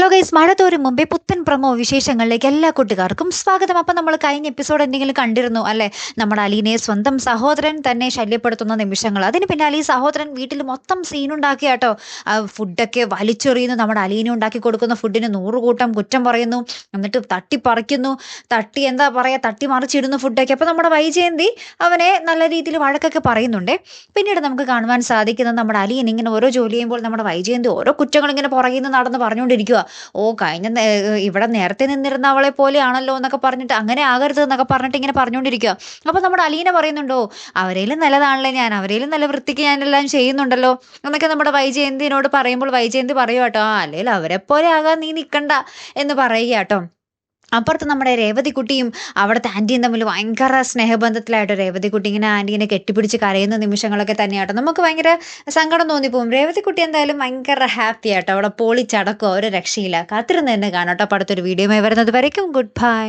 Hello guys, മഴ തോരും മുമ്പേ പുത്തൻ പ്രമോ വിശേഷങ്ങളിലേക്ക് എല്ലാ കൂട്ടുകാർക്കും സ്വാഗതം. അപ്പം നമ്മൾ കഴിഞ്ഞ എപ്പിസോഡ് എന്തെങ്കിലും കണ്ടിരുന്നു അല്ലേ? നമ്മുടെ അലീനെ സ്വന്തം സഹോദരൻ തന്നെ ശല്യപ്പെടുത്തുന്ന നിമിഷങ്ങൾ. അതിന് പിന്നാലെ ഈ സഹോദരൻ വീട്ടിൽ മൊത്തം സീനുണ്ടാക്കിയാട്ടോ. ഫുഡൊക്കെ വലിച്ചെറിയുന്നു, നമ്മുടെ അലീന ഉണ്ടാക്കി കൊടുക്കുന്ന ഫുഡിന് 100 കൂട്ടം കുറ്റം പറയുന്നു, എന്നിട്ട് തട്ടിപ്പറിക്കുന്നു, എന്താ പറയുക, തട്ടി മറിച്ചിടുന്നു ഫുഡൊക്കെ. അപ്പോൾ നമ്മുടെ വൈജയന്തി അവനെ നല്ല രീതിയിൽ വഴക്കൊക്കെ പറയുന്നുണ്ട്. പിന്നീട് നമുക്ക് കാണുവാൻ സാധിക്കുന്നത് നമ്മുടെ അലീൻ ഇങ്ങനെ ഓരോ ജോലി ചെയ്യുമ്പോൾ നമ്മുടെ വൈജയന്തി ഓരോ കുറ്റങ്ങൾ ഇങ്ങനെ പുറകിൽ നിന്ന് നടന്ന് പറഞ്ഞുകൊണ്ടിരിക്കുക. ഇവിടെ നേരത്തെ നിന്നിരുന്ന അവളെ പോലെയാണല്ലോ എന്നൊക്കെ പറഞ്ഞിട്ട്, അങ്ങനെ ആകരുത് എന്നൊക്കെ പറഞ്ഞിട്ട് ഇങ്ങനെ പറഞ്ഞുകൊണ്ടിരിക്കുക. അപ്പോൾ നമ്മുടെ അലീന പറയുന്നുണ്ടോ, അവരേലും നല്ലതാണല്ലേ ഞാൻ, അവരേലും നല്ല വൃത്തിക്ക് ഞാനെല്ലാം ചെയ്യുന്നുണ്ടല്ലോ എന്നൊക്കെ നമ്മുടെ വൈജയന്തിനോട് പറയുമ്പോൾ വൈജയന്തി പറയുക കേട്ടോ, അല്ലെങ്കിൽ അവരെ പോലെ ആകാൻ നീ നിൽക്കണ്ട എന്ന് പറയുക കേട്ടോ. അപ്പുറത്ത് നമ്മുടെ രേവതിക്കുട്ടിയും അവിടുത്തെ ആൻറ്റിയും തമ്മിൽ ഭയങ്കര സ്നേഹബന്ധത്തിലായിട്ട് രേവതിക്കുട്ടി ഇങ്ങനെ ആൻറ്റീനെ കെട്ടിപ്പിടിച്ച് കരയുന്ന നിമിഷങ്ങളൊക്കെ തന്നെയാട്ടോ. നമുക്ക് ഭയങ്കര സങ്കടം തോന്നിപ്പോവും. രേവതിക്കുട്ടി എന്തായാലും ഭയങ്കര ഹാപ്പി ആട്ടോ, അവിടെ പൊളിച്ചടക്കോ, ഒരു രക്ഷയില്ല. കാത്തിരുന്ന് തന്നെ കാണാട്ടോ. അപ്പോൾ അടുത്തൊരു വീഡിയോയുമായി വരുന്നത് വരയ്ക്കും ഗുഡ് ബൈ.